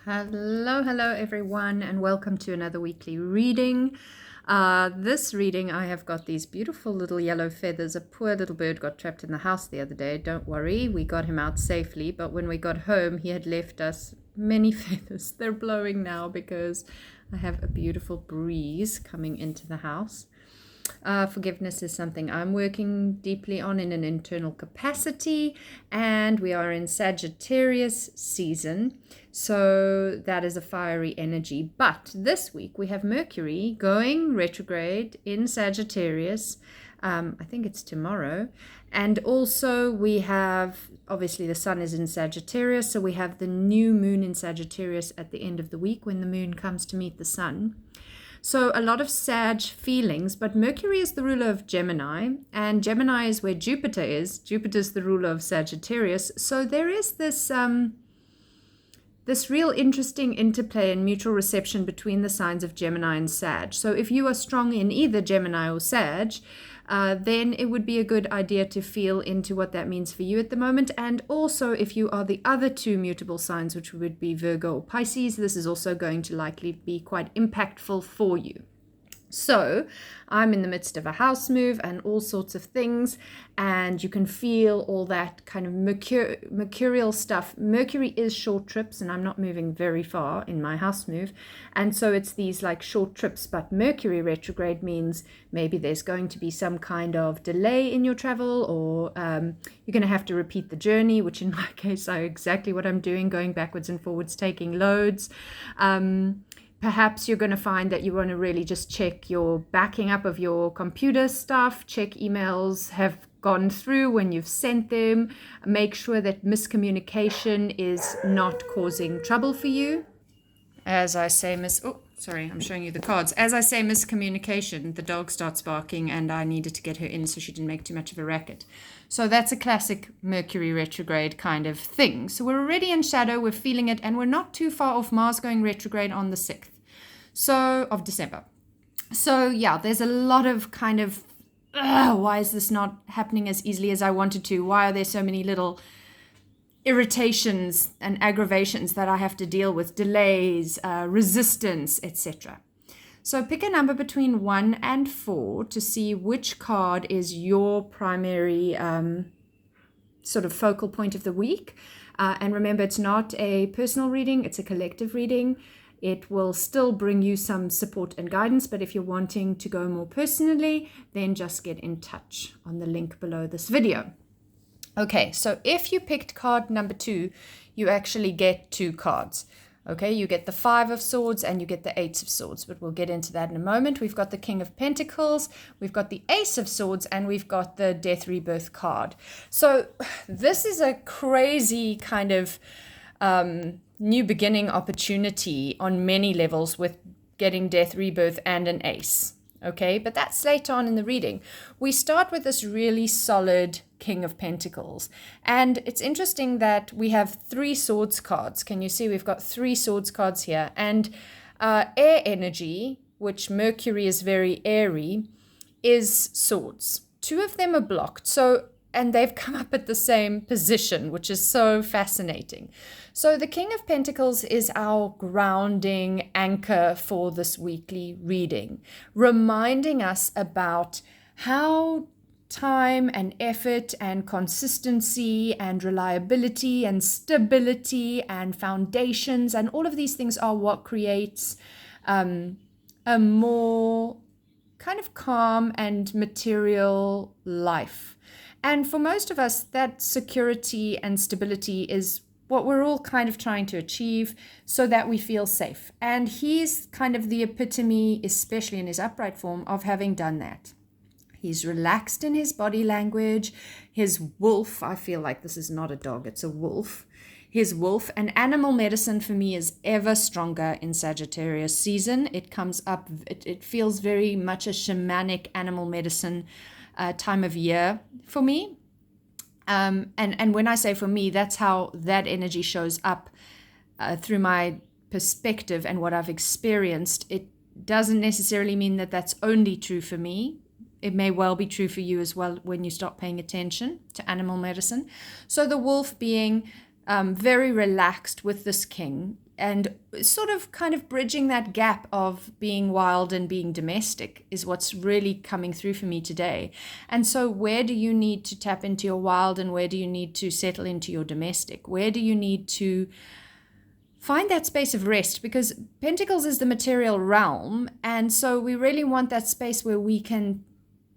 Hello everyone, and welcome to another weekly reading. This reading, I have got these beautiful little yellow feathers. A poor little bird got trapped in the house the other day. Don't worry, we got him out safely, but when we got home, he had left us many feathers. They're blowing now because I have a beautiful breeze coming into the house. Forgiveness is something I'm working deeply on in an internal capacity, and we are in Sagittarius season, so that is a fiery energy. But this week we have Mercury going retrograde in Sagittarius. I think it's tomorrow. And also we have, obviously the sun is in Sagittarius, so we have the new moon in Sagittarius at the end of the week when the moon comes to meet the sun. So a lot of Sag feelings, but Mercury is the ruler of Gemini, and Gemini is where Jupiter is. Jupiter's the ruler of Sagittarius. So there is this real interesting interplay and mutual reception between the signs of Gemini and Sag. So if you are strong in either Gemini or Sag, then it would be a good idea to feel into what that means for you at the moment. And also, if you are the other two mutable signs, which would be Virgo or Pisces, this is also going to likely be quite impactful for you. So I'm in the midst of a house move and all sorts of things, and you can feel all that kind of mercurial stuff. Mercury is short trips, and I'm not moving very far in my house move, and so it's these like short trips. But Mercury retrograde means maybe there's going to be some kind of delay in your travel, or you're going to have to repeat the journey, which in my case is exactly what I'm doing, going backwards and forwards, taking loads. Perhaps you're going to find that you want to really just check your backing up of your computer stuff, check emails have gone through when you've sent them, make sure that miscommunication is not causing trouble for you. As I say, I'm showing you the cards. As I say miscommunication, the dog starts barking, and I needed to get her in so she didn't make too much of a racket. So that's a classic Mercury retrograde kind of thing. So we're already in shadow, we're feeling it, and we're not too far off Mars going retrograde on the 6th of December. So yeah, there's a lot of kind of, why is this not happening as easily as I wanted to? Why are there so many little irritations and aggravations that I have to deal with, delays, resistance, etc. So pick a number between 1 and 4 to see which card is your primary sort of focal point of the week. And remember, it's not a personal reading, it's a collective reading. It will still bring you some support and guidance, but if you're wanting to go more personally, then just get in touch on the link below this video. Okay, so if you picked card number 2, you actually get 2 cards. Okay, you get the 5 of Swords and you get the 8 of Swords, but we'll get into that in a moment. We've got the King of Pentacles, we've got the Ace of Swords, and we've got the Death Rebirth card. So this is a crazy kind of new beginning opportunity on many levels with getting Death Rebirth and an Ace. Okay, but that's later on in the reading. We start with this really solid King of Pentacles. And it's interesting that we have 3 Swords cards. Can you see we've got 3 Swords cards here? And air energy, which Mercury is very airy, is Swords. 2 of them are blocked. And they've come up at the same position, which is so fascinating. So the King of Pentacles is our grounding anchor for this weekly reading, reminding us about how time and effort and consistency and reliability and stability and foundations and all of these things are what creates a more kind of calm and material life. And for most of us, that security and stability is what we're all kind of trying to achieve so that we feel safe. And he's kind of the epitome, especially in his upright form, of having done that. He's relaxed in his body language. His wolf, I feel like this is not a dog, it's a wolf. His wolf and animal medicine for me is ever stronger in Sagittarius season. It comes up, it feels very much a shamanic animal medicine time of year for me. And when I say for me, that's how that energy shows up through my perspective and what I've experienced. It doesn't necessarily mean that that's only true for me. It may well be true for you as well when you start paying attention to animal medicine. So the wolf being very relaxed with this king, and sort of kind of bridging that gap of being wild and being domestic is what's really coming through for me today. And so where do you need to tap into your wild, and where do you need to settle into your domestic? Where do you need to find that space of rest? Because Pentacles is the material realm, and so we really want that space where we can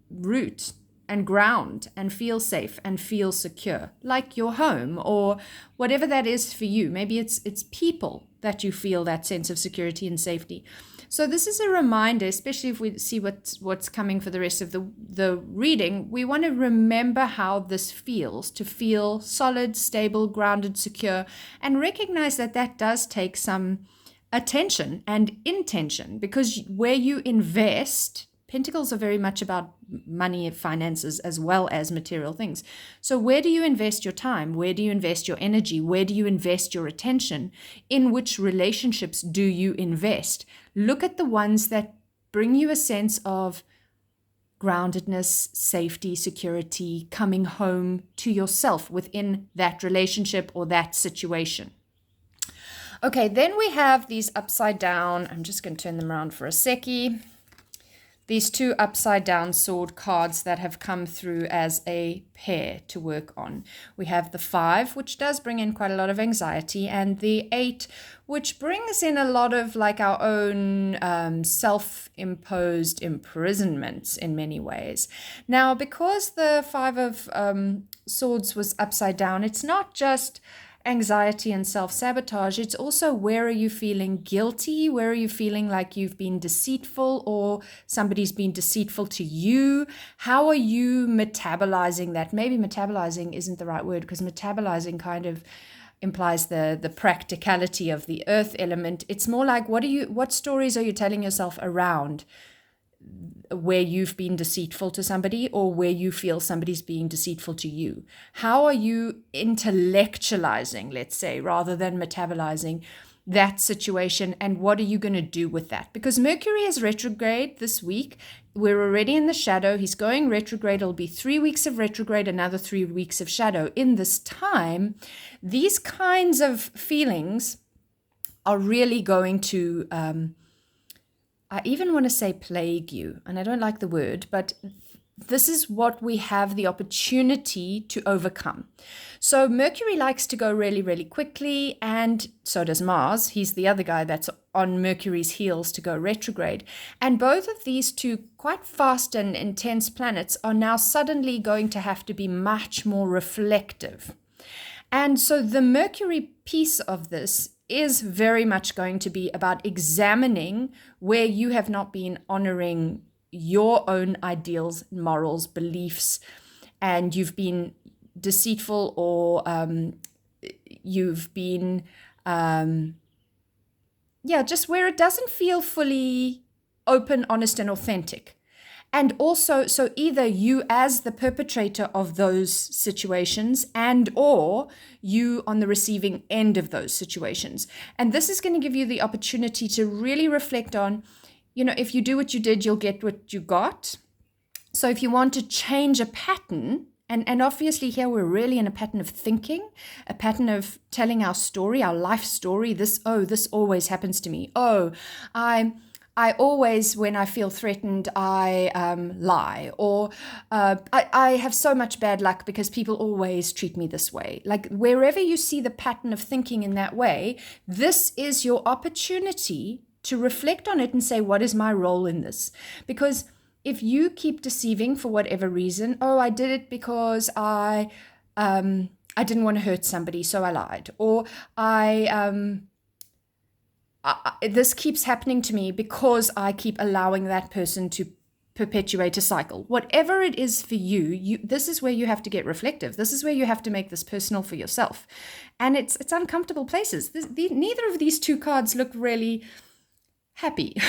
root and ground and feel safe and feel secure, like your home or whatever that is for you. Maybe it's people that you feel that sense of security and safety. So this is a reminder, especially if we see what's coming for the rest of the reading. We want to remember how this feels, to feel solid, stable, grounded, secure, and recognize that that does take some attention and intention, because where you invest, Pentacles are very much about money and finances as well as material things. So where do you invest your time? Where do you invest your energy? Where do you invest your attention? In which relationships do you invest? Look at the ones that bring you a sense of groundedness, safety, security, coming home to yourself within that relationship or that situation. Okay, then we have these upside down. I'm just going to turn them around for a seckie. These two upside down sword cards that have come through as a pair to work on. We have the 5, which does bring in quite a lot of anxiety, and the 8, which brings in a lot of like our own self-imposed imprisonments in many ways. Now, because the 5 of swords was upside down, it's not just anxiety and self-sabotage, it's also where are you feeling guilty, where are you feeling like you've been deceitful or somebody's been deceitful to you, how are you metabolizing that? Maybe metabolizing isn't the right word, because metabolizing kind of implies the practicality of the earth element. It's more like what stories are you telling yourself around where you've been deceitful to somebody, or where you feel somebody's being deceitful to you? How are you intellectualizing, let's say, rather than metabolizing that situation, and what are you going to do with that? Because Mercury is retrograde this week. We're already in the shadow. He's going retrograde. It'll be 3 weeks of retrograde, another 3 weeks of shadow. In this time, these kinds of feelings are really going to I even want to say plague you, and I don't like the word, but this is what we have the opportunity to overcome. So Mercury likes to go really, really quickly, and so does Mars. He's the other guy that's on Mercury's heels to go retrograde. And both of these two quite fast and intense planets are now suddenly going to have to be much more reflective. And so the Mercury piece of this is very much going to be about examining where you have not been honoring your own ideals, morals, beliefs, and you've been deceitful, or you've been, just where it doesn't feel fully open, honest, and authentic. And also, so either you as the perpetrator of those situations, and or you on the receiving end of those situations. And this is going to give you the opportunity to really reflect on, if you do what you did, you'll get what you got. So if you want to change a pattern, and obviously here we're really in a pattern of thinking, a pattern of telling our story, our life story. This always happens to me. I always, when I feel threatened, I lie, or I have so much bad luck because people always treat me this way. Like wherever you see the pattern of thinking in that way, this is your opportunity to reflect on it and say, what is my role in this? Because if you keep deceiving for whatever reason, I did it because I didn't want to hurt somebody, so I lied, or this keeps happening to me because I keep allowing that person to perpetuate a cycle. Whatever it is for you, this is where you have to get reflective. This is where you have to make this personal for yourself. And it's uncomfortable places. Neither of these two cards look really happy.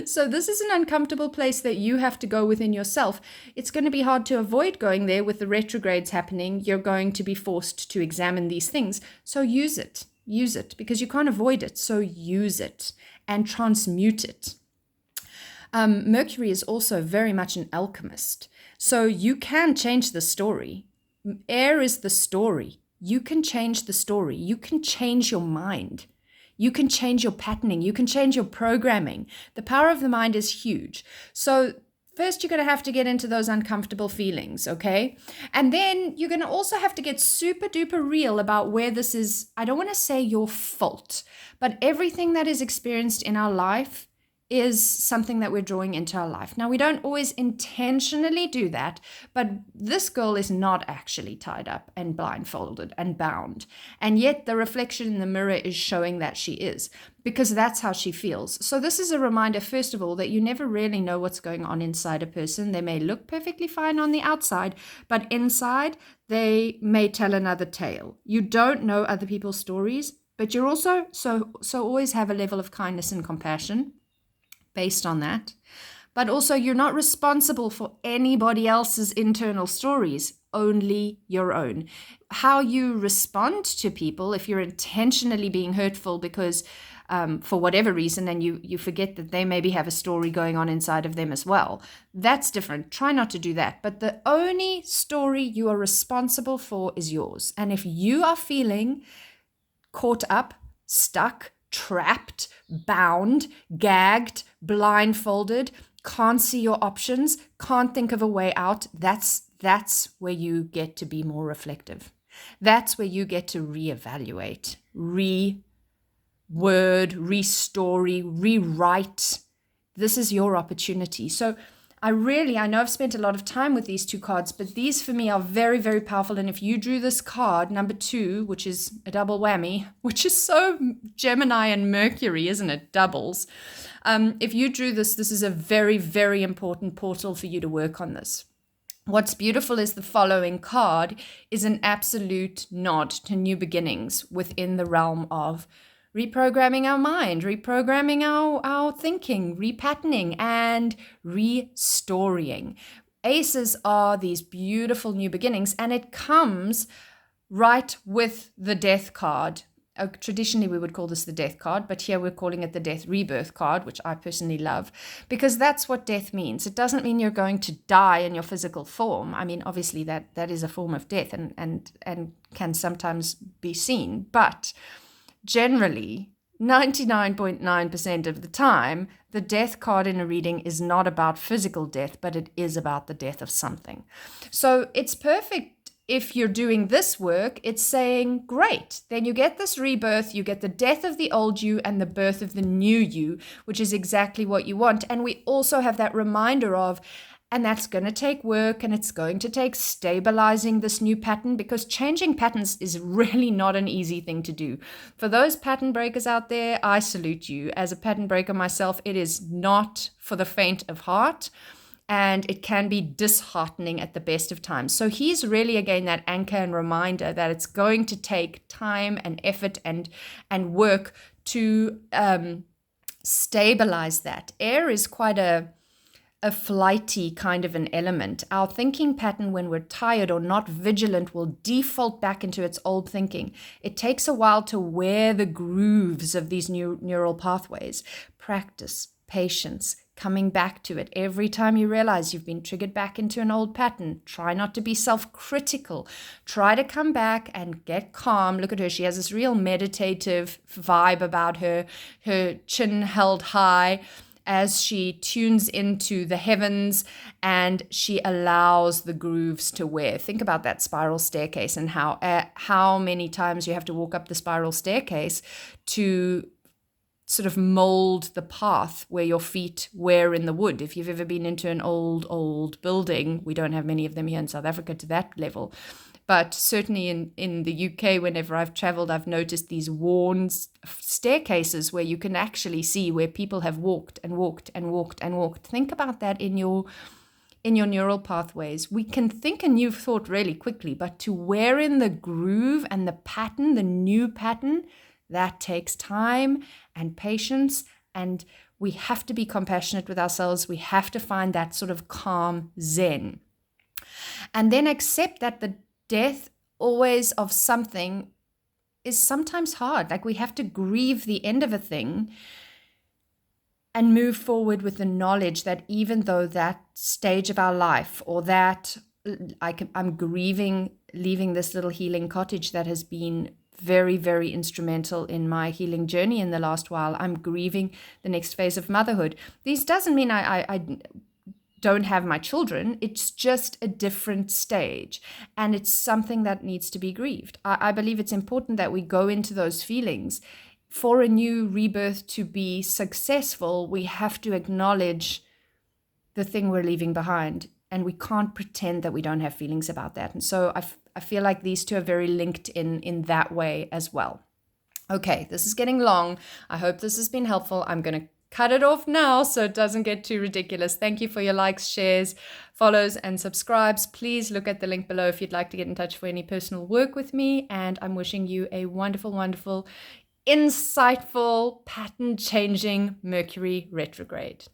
So this is an uncomfortable place that you have to go within yourself. It's going to be hard to avoid going there with the retrogrades happening. You're going to be forced to examine these things. So use it. Use it, because you can't avoid it. So use it and transmute it. Mercury is also very much an alchemist. So you can change the story. Air is the story. You can change the story. You can change your mind. You can change your patterning. You can change your programming. The power of the mind is huge. So first, you're going to have to get into those uncomfortable feelings, okay? And then you're going to also have to get super duper real about where this is, I don't want to say your fault, but everything that is experienced in our life is something that we're drawing into our life. Now, we don't always intentionally do that, but this girl is not actually tied up and blindfolded and bound. And yet the reflection in the mirror is showing that she is, because that's how she feels. So this is a reminder, first of all, that you never really know what's going on inside a person. They may look perfectly fine on the outside, but inside they may tell another tale. You don't know other people's stories, but you're also so always have a level of kindness and compassion based on that. But also, you're not responsible for anybody else's internal stories, only your own. How you respond to people, if you're intentionally being hurtful because for whatever reason, and you forget that they maybe have a story going on inside of them as well, that's different. Try not to do that. But the only story you are responsible for is yours. And if you are feeling caught up, stuck, trapped, bound, gagged, blindfolded, can't see your options, can't think of a way out, that's where you get to be more reflective. That's where you get to reevaluate, reword, restory, rewrite. This is your opportunity. So I know I've spent a lot of time with these two cards, but these for me are very, very powerful. And if you drew this card, number 2, which is a double whammy, which is so Gemini and Mercury, isn't it? Doubles. If you drew this is a very, very important portal for you to work on this. What's beautiful is the following card is an absolute nod to new beginnings within the realm of reprogramming our mind, reprogramming our thinking, repatterning, and restoring. Aces are these beautiful new beginnings, and it comes right with the death card. Traditionally, we would call this the death card, but here we're calling it the death rebirth card, which I personally love, because that's what death means. It doesn't mean you're going to die in your physical form. I mean, obviously, that is a form of death and can sometimes be seen, but generally, 99.9% of the time, the death card in a reading is not about physical death, but it is about the death of something. So it's perfect if you're doing this work. It's saying, great, then you get this rebirth, you get the death of the old you and the birth of the new you, which is exactly what you want. And we also have that reminder of, and that's going to take work, and it's going to take stabilizing this new pattern, because changing patterns is really not an easy thing to do. For those pattern breakers out there, I salute you. As a pattern breaker myself, it is not for the faint of heart, and it can be disheartening at the best of times. So he's really, again, that anchor and reminder that it's going to take time and effort and work to stabilize that. Air is quite a flighty kind of an element. Our thinking pattern, when we're tired or not vigilant, will default back into its old thinking. It takes a while to wear the grooves of these new neural pathways. Practice, patience, coming back to it. Every time you realize you've been triggered back into an old pattern, try not to be self-critical. Try to come back and get calm. Look at her. She has this real meditative vibe about her chin held high, as she tunes into the heavens and she allows the grooves to wear. Think about that spiral staircase and how many times you have to walk up the spiral staircase to sort of mold the path where your feet wear in the wood. If you've ever been into an old building, we don't have many of them here in South Africa to that level, but certainly in the UK, whenever I've traveled, I've noticed these worn staircases where you can actually see where people have walked and walked and walked and walked. Think about that in your neural pathways. We can think a new thought really quickly, but to wear in the groove and the pattern, the new pattern, that takes time and patience, and we have to be compassionate with ourselves. We have to find that sort of calm zen. And then accept that the death always of something is sometimes hard. Like, we have to grieve the end of a thing and move forward with the knowledge that even though that stage of our life, or that I'm grieving leaving this little healing cottage that has been very, very instrumental in my healing journey in the last while. I'm grieving the next phase of motherhood. This doesn't mean I don't have my children. It's just a different stage, and it's something that needs to be grieved. I believe it's important that we go into those feelings. For a new rebirth to be successful, we have to acknowledge the thing we're leaving behind, and we can't pretend that we don't have feelings about that. And so I feel like these two are very linked in that way as well. Okay, this is getting long. I hope this has been helpful. I'm going to cut it off now so it doesn't get too ridiculous. Thank you for your likes, shares, follows, and subscribes. Please look at the link below if you'd like to get in touch for any personal work with me. And I'm wishing you a wonderful, wonderful, insightful, pattern-changing Mercury retrograde.